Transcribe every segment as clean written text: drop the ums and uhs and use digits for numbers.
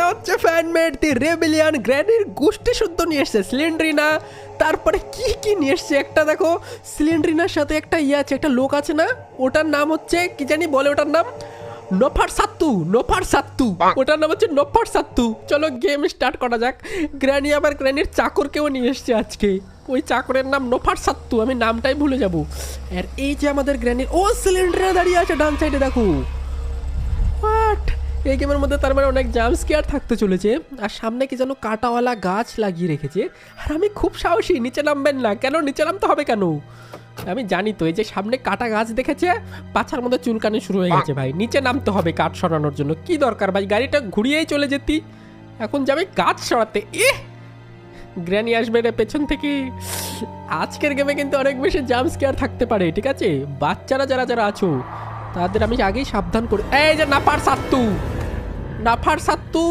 এটা হচ্ছে ফ্যানমেড দি রেবেলিয়ান গ্র্যানির গোষ্ঠী শুদ্ধ নিয়ে এসছে সিলিন্ড্রিনা। তারপরে কি কি নিয়ে এসছে একটা দেখো, সিলিন্ড্রিনার সাথে একটা আছে, একটা লোক আছে না, ওটার নাম হচ্ছে কি জানি বলে, ওটার নাম নফার সাত্তু, ওটার নাম হচ্ছে নফার সাত্তু। চলো গেম স্টার্ট করা যাক। গ্র্যানি আবার গ্র্যানির চাকরকেও নিয়ে এসছে আজকে, ওই চাকরের নাম নফার সাত্তু, আমি নামটাই ভুলে যাব। আর এই যে আমাদের গ্র্যানির ও সিলিন্ডারে দাঁড়িয়ে আছে ডান সাইডে দেখো। হোয়াট, এই গেমের মধ্যে তার মানে অনেক জাম্প স্কেয়ার থাকতে চলেছে। আর সামনে কি যেন কাঁটাওয়ালা গাছ লাগিয়ে রেখেছে। আর আমি খুব সাহসী, নিচে নামবেন না। কেন নিচে নামতে হবে কেন? আমি জানি তো, এই যে সামনে কাটা গাছ দেখেছে, পাছার মধ্যে চুলকানি শুরু হয়ে গেছে ভাই, নিচে নামতে হবে কাঠ সরানোর জন্য। কি দরকার ভাই, গাড়িটা ঘুরিয়েই চলে যেতি, এখন যাবে গাছ সরাতে। গ্র্যানি আসবে রে পেছন থেকে। আজকের গেমে কিন্তু অনেক বেশি জাম্প স্কেয়ার থাকতে পারে, ঠিক আছে? বাচ্চারা যারা যারা আছো তাদের আমি আগেই সাবধান করি। এই যে নাফার সাত্তু,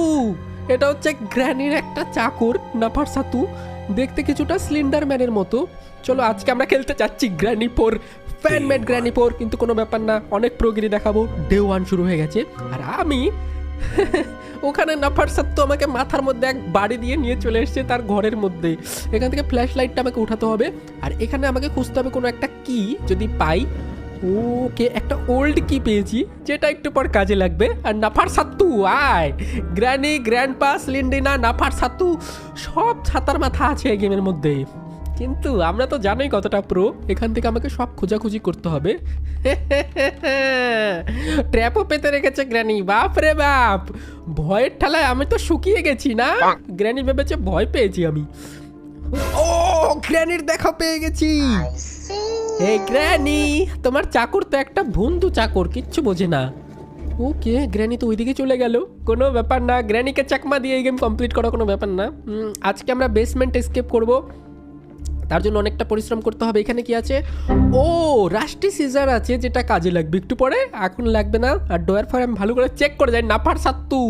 এটা হচ্ছে গ্র্যানির একটা চাকর। নাফার সাত্তু দেখতে কিছুটা স্লিন্ডার ম্যানের মতো। চলো আজকে আমরা খেলতে চাচ্ছি গ্র্যানি 4, ফ্যানমেড গ্র্যানি 4, কিন্তু কোনো ব্যাপার না, অনেক প্রোগ্রি দেখাবো। ডে 1 শুরু হয়ে গেছে আর আমি ওখানে নাফার সাত্তু আমাকে মাথার মধ্যে এক বাড়ি দিয়ে নিয়ে চলে এসেছে তার ঘরের মধ্যে। এখান থেকে ফ্ল্যাশ লাইটটা আমাকে উঠাতে হবে, আর এখানে আমাকে খুঁজতে হবে কোনো একটা কি, যদি পাই। ওকে, একটা ওল্ড কি পেয়েছি যেটা একটু পর কাজে লাগবে। আর নাফার সাত্তু আয়, গ্র্যানি, গ্র্যান্ডপা, সিলিন্ড্রিনা, নাফার সাত্তু সব ছাতার মাথা আছে এই গেমের মধ্যে। কিন্তু আমরা তো জানোই কতটা প্রো, এখান থেকে আমাকে সব খোঁজাখুঁজি করতে হবে। ট্র্যাপও পেতে রেখেছে গ্র্যানি, বাপ রে বাপ, ভয়ের ঠালায় আমি তো শুকিয়ে গেছি না। গ্র্যানি ভেবেছে ভয় পেয়েছি আমি। ও গ্র্যানির দেখা পেয়ে গেছি। এই গ্র্যানি, তোমার চাকর তো একটা বন্ধু চাকর, কিচ্ছু বোঝে না। ওকে, গ্র্যানি তো ওইদিকে চলে গেল, কোনো ব্যাপার না, গ্র্যানিকে চাকমা দিয়ে এই গেম কমপ্লিট করা কোনো ব্যাপার না। আজকে আমরা বেসমেন্ট এসকেপ করব, তার জন্য অনেকটা পরিশ্রম করতে হবে। এখানে কি আছে? ও রাস্টি সিজার আছে, যেটা কাজে লাগবে একটু পরে, এখন লাগবে না। আর ডোয়ার ফর আমি ভালো করে চেক করে যাই। নাফার সাত্তু,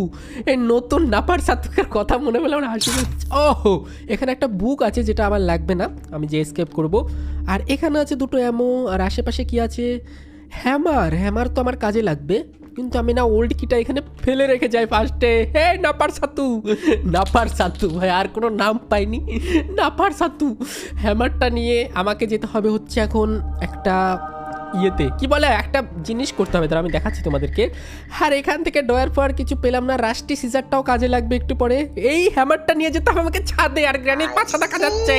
এই নতুন নাফার সাত্তুকের কথা মনে হলে আমার হাসি পাচ্ছে। ওহো, এখানে একটা বুক আছে যেটা আমার লাগবে না, আমি যে এসকেপ করব। আর এখানে আছে দুটো অ্যামো। আর আশেপাশে কি আছে? হ্যামার তো আমার কাজে লাগবে, কিন্তু আমি না ওল্ড কিটা এখানে ফেলে রেখে যাই ফার্স্টে। হে নাফার সাত্তু ভাই, আর কোনো নাম পাইনি। নাফার সাত্তু, হ্যামারটা নিয়ে আমাকে যেতে হবে হচ্ছে এখন একটা ইয়েতে, কি বলে, একটা জিনিস করতে হবে, তার আমি দেখাচ্ছি তোমাদেরকে। আর এখান থেকে ডয়ার পর কিছু পেলাম না, রাস্টি সিজারটাও কাজে লাগবে একটু পরে। এই হ্যামারটা নিয়ে যেতে হবে আমাকে ছাদে। আর গ্র্যান্ডের পাছা দেখা যাচ্ছে,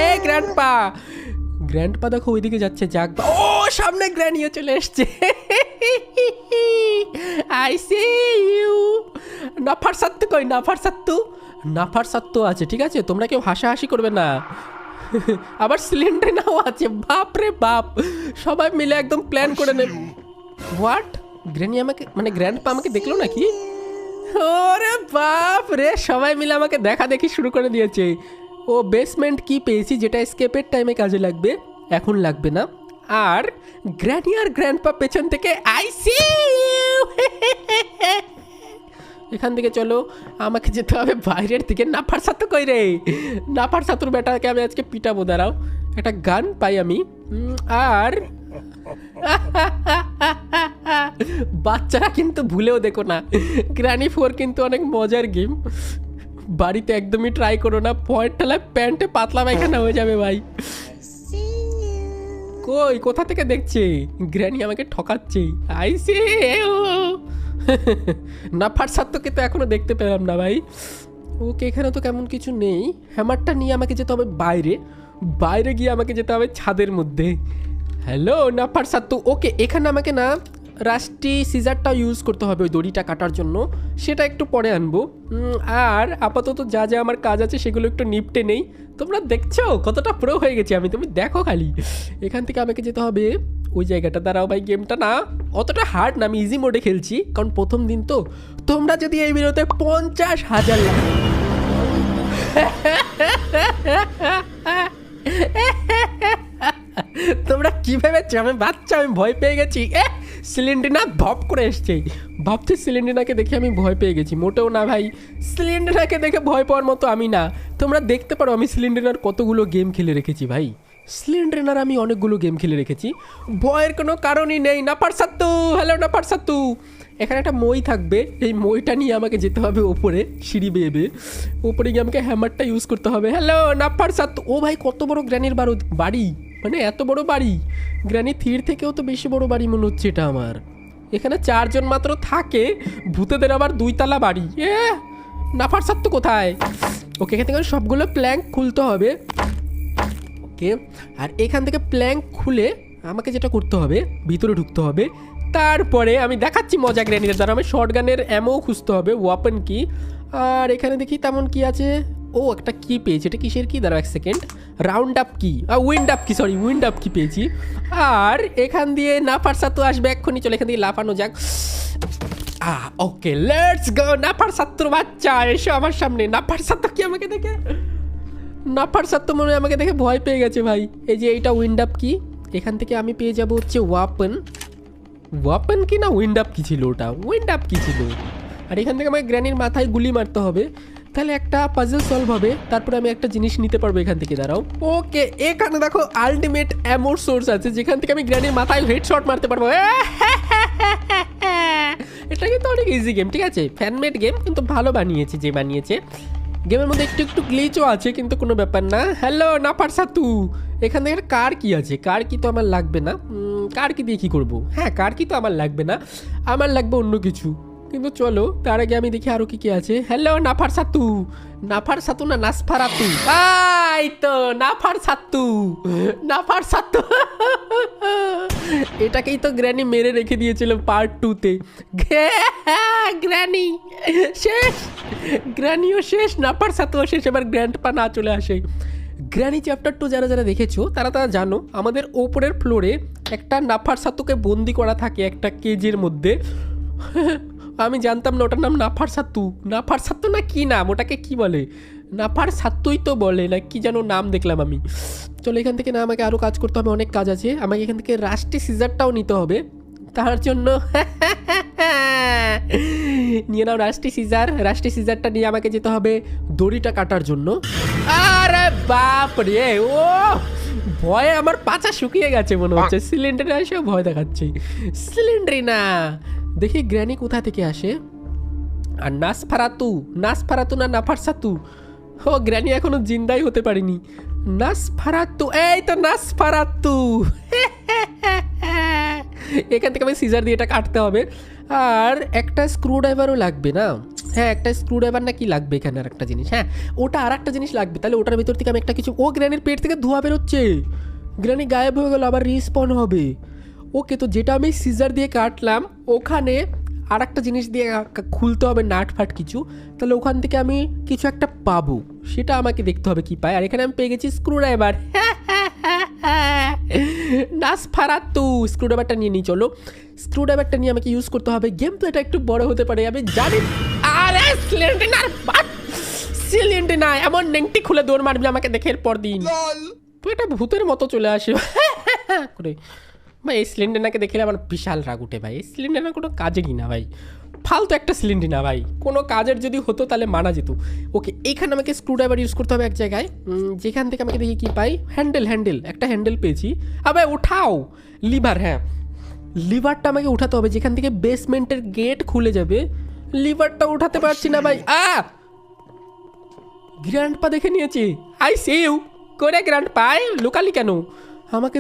এ গ্র্যান্ডপা দেখো ওইদিকে যাচ্ছে। যাক, ও সামনে গ্র্যানিও চলে এসছে। I see you. নাফার সাত্তু কই? নাফার সাত্তু আছে, ঠিক আছে, তোমরা কেউ হাসাহাসি করবে না। আবার সিলিন্ডারও আছে, বাপ রে বাপ, সবাই মিলে একদম প্ল্যান করে নেব। হোয়াট, গ্র্যানি আমাকে, মানে গ্র্যান্ডপা আমাকে দেখলো নাকি? ওরে বাপ রে, সবাই মিলে আমাকে দেখা দেখি শুরু করে দিয়েছে। ও বেসমেন্ট কি পেয়েছি, যেটা এসকেপের টাইমে কাজে লাগবে, এখন লাগবে না। আর গ্র্যানি আর গ্র্যান্ডপা পেছন থেকে আই সি ইউ। এখান থেকে চলো, আমাকে যেতে হবে বাইরের দিকে। নাফার সাত্তু কই রে? নাফার সাত্তুর বেটাকে আমি আজকে পিটাবো, দাঁড়াও, একটা গান পাই আমি। আর বাচ্চারা কিন্তু ভুলেও দেখো না, গ্র্যানি 4 কিন্তু অনেক মজার গেম, বাড়িতে একদমই ট্রাই করো না, পয়েন্ট ঠেলায় প্যান্টে পাতলা পায়খানা হয়ে যাবে ভাই। কই, কোথা থেকে দেখছে? গ্র্যানি আমাকে ঠকাচ্ছে। আইসি নাফার সাত্তুকে তো এখনো দেখতে পেলাম না ভাই। ওকে, এখানে তো কেমন কিছু নেই। হ্যামারটা নিয়ে আমাকে যেতে হবে বাইরে গিয়ে আমাকে যেতে হবে ছাদের মধ্যে। হ্যালো নাফার সাত্তু। ওকে, এখানে আমাকে না রাস্টি সিজারটা ইউজ করতে হবে ওই দড়িটা কাটার জন্য, সেটা একটু পরে আনবো। আর আপাতত যা যা আমার কাজ আছে সেগুলো একটু নিপটে নেই। তোমরা দেখছো কতটা প্রো হয়ে গেছি আমি, তুমি দেখো খালি। এখান থেকে আমাকে যেতে হবে ওই জায়গাটা। দাঁড়াও ভাই, গেমটা না অতটা হার্ড না, আমি ইজি মোডে খেলছি, কারণ প্রথম দিন তো। তোমরা যদি এই ভিডিওতে 50,000 তোমরা কি ভেবেছো আমি বাচ্চা, আমি ভয় পেয়ে গেছি? সিলিন্ডার ভপ করে এসছে, ভাবছি সিলিন্ডারকে দেখে আমি ভয় পেয়ে গেছি। মোটেও না ভাই, সিলিন্ডারকে দেখে ভয় পাওয়ার মতো আমি না। তোমরা দেখতে পারো আমি সিলিন্ডার কতগুলো গেম খেলে রেখেছি ভাই, সিলিন্ডার আমি অনেকগুলো গেম খেলে রেখেছি, ভয়ের কোনো কারণই নেই। নাফার সাত্তু, হ্যালো নাফার সাত্তু। এখানে একটা মই থাকবে, এই মইটা নিয়ে আমাকে যেতে হবে ওপরে সিঁড়ি বেয়ে বেয়ে। ওপরে গিয়ে আমাকে হ্যামারটা ইউজ করতে হবে। হ্যালো নাফার সাত্তু। ও ভাই কত বড় গ্র্যানির বাড়ি, মানে এত বড় বাড়ি। গ্র্যানি থির থেকেও তো বেশি বড় বাড়ি মনে হচ্ছে এটা আমার। এখানে 4 জন মাত্র থাকে, ভূতেদের আবার 2 তলা বাড়ি। নাফার সাত্তু কোথায়? ওকে, এখান থেকে সবগুলো প্ল্যাঙ্ক খুলতে হবে। ওকে, আর এখান থেকে প্ল্যাঙ্ক খুলে আমাকে যেটা করতে হবে, ভিতরে ঢুকতে হবে। তারপরে আমি দেখাচ্ছি মজা গ্র্যানিদের দ্বারা। আমি শর্ট গানের অ্যামও খুঁজতে হবে, ওয়াপন কি। আর এখানে দেখি তেমন কি আছে। ও একটা কি পেয়েছি, এটা কিসের কি? দাঁড়াও 1 সেকেন্ড। রাউন্ড আপ কি, উইন্ড আপ কি, সরি উইন্ড আপ কি পেয়েছি। আর এখান দিয়ে নাফার সাত্তু আসবে এক্ষুনি, চলে এখান দিয়ে লাফানো যাক। Okay let's go. নাফার সাত্তুর বাচ্চা এসো আমার সামনে। নাফার সাত্তু কি আমাকে দেখে, নাফার সাত্তু মনে হয় আমাকে দেখে ভয় পেয়ে গেছে ভাই। এই যে এইটা উইন্ড আপ কি, এখান থেকে আমি পেয়ে যাব হচ্ছে ওয়াপন। ওয়াপন কি না উইন্ড আপ কি ছিল? ওটা উইন্ড আপ কি ছিল? আর এখান থেকে আমাকে গ্র্যানির মাথায় গুলি মারতে হবে, তাহলে একটা পাজল সলভ হবে। তারপরে আমি একটা জিনিস নিতে পারবো এখান থেকে। দাঁড়াও, ওকে এখানে দেখো আলটিমেট অ্যামোর সোর্স আছে, যেখান থেকে আমি গ্র্যানির মাথায় হেডশট মারতে পারবো। এটা কিন্তু অনেক ইজি গেম, ঠিক আছে? ফ্যানমেড গেম, কিন্তু ভালো বানিয়েছে যে বানিয়েছে। গেমের মধ্যে একটু একটু গ্লিচও আছে, কিন্তু কোনো ব্যাপার না। হ্যালো নাফার সাত্তু, এখান থেকে কার কি আছে? কার কি তো আমার লাগবে না। কার কি দিয়ে কী করবো? হ্যাঁ, কার কি তো আমার লাগবে না, আমার লাগবে অন্য কিছু। কিন্তু চলো তার আগে আমি দেখি আরও কি কি আছে। হ্যালো নাফার সাত্তু। নাফার সাত্তু না নাসফারাতু? এই তো নাফার সাত্তু, নাফার সাত্তু। এটাকেই তো গ্র্যানি মেরে রেখে দিয়েছিল পার্ট 2-তে। গ্র্যানি শেষ, গ্র্যানিও শেষ, নাফার সাত্তুও শেষ। এবার গ্র্যান্ডপা না চলে আসে। গ্র্যানি চ্যাপ্টার 2 যারা যারা দেখেছো তারা জানো আমাদের ওপরের ফ্লোরে একটা নাফার সাত্তুকে বন্দি করা থাকে একটা কেজের মধ্যে। আমি জানতাম না ওটার নাম নাফার সাত্তু। নাফার সাত্তু না কি নাম, ওটাকে কি বলে? নাফার সাত্তুই তো বলে না কি যেন নাম দেখলাম আমি। চলো এখান থেকে না আমাকে আরও কাজ করতে হবে, অনেক কাজ আছে। আমাকে এখান থেকে রাস্টি সিজারটাও নিতে হবে, তার জন্য নিয়ে নাও রাস্টি সিজার। রাস্টি সিজারটা নিয়ে আমাকে যেতে হবে দড়িটা কাটার জন্য। আরে বাপ রে, ও ভয়ে আমার পাছা শুকিয়ে গেছে মনে হচ্ছে। সিলিন্ডারে এসেও ভয় দেখাচ্ছে। সিলিন্ডারি না, দেখি গ্র্যানি কোথা থেকে আসে। আর নাসফারাতু, নাসফারাতু না নাফার সাত্তু? ও গ্র্যানি এখনো জিন্দাই হতে পারিনি। নাসফারাতু, এই তো নাসফারাতু। এখান থেকে আমি সিজার দিয়ে এটা কাটতে হবে। আর একটা স্ক্রুড্রাইভারও লাগবে না? হ্যাঁ, একটা স্ক্রুড্রাইভার না কি লাগবে এখানে, আর একটা জিনিস। হ্যাঁ, ওটা আর একটা জিনিস লাগবে। তাহলে ওটার ভিতর থেকে আমি একটা কিছু। ও গ্র্যানির পেট থেকে ধোঁয়া বেরোচ্ছে, গ্র্যানি গায়েব হয়ে গেল, আবার রিস্পন হবে। ওকে, তো যেটা আমি সিজার দিয়ে কাটলাম ওখানে আর একটা জিনিস দিয়ে খুলতে হবে, নাট ফাট কিছু। তাহলে ওখান থেকে আমি কিছু একটা পাবো, সেটা আমাকে দেখতে হবে কি পাই। আর এখানে আমি পেয়ে গেছি স্ক্রুড্রাইভার। নাসফারাতু, স্ক্রুড্রাইভারটা নিয়ে নিই। চলো স্ক্রুড্রাইভারটা নিয়ে আমাকে ইউজ করতে হবে। গেম তো এটা একটু বড় হতে পারে আমি জানি। আরে সিলিন্ডার, সিলিন্ডার এমন নেংটি খুলে দৌড় মারবি আমাকে দেখে এর পর দিন। তো এটা ভূতের মতো চলে আসে করে ভাই। এই সিলিন্ডারটাকে দেখলে আমার বিশাল রাগ উঠে ভাই। এই সিলিন্ডার কোনো কাজেরই না ভাই, ফালতু একটা সিলিন্ডার না ভাই। কোনো কাজের যদি হতো তাহলে মানা যেত। ওকে, এইখানে আমাকে স্ক্রুড্রাইভার ইউজ করতে হবে এক জায়গায়, যেখান থেকে আমাকে দেখি কি পাই। হ্যান্ডেল, একটা হ্যান্ডেল পেয়েছি। আবে উঠাও, লিভার। হ্যাঁ, লিভারটা আমাকে উঠাতে হবে, যেখান থেকে বেসমেন্টের গেট খুলে যাবে। লিভারটা উঠাতে পারছি না ভাই। গ্র্যান্ডপা দেখে নিয়েছি। I see you. করে গ্র্যান্ডপা, লুকালি কেন আমাকে?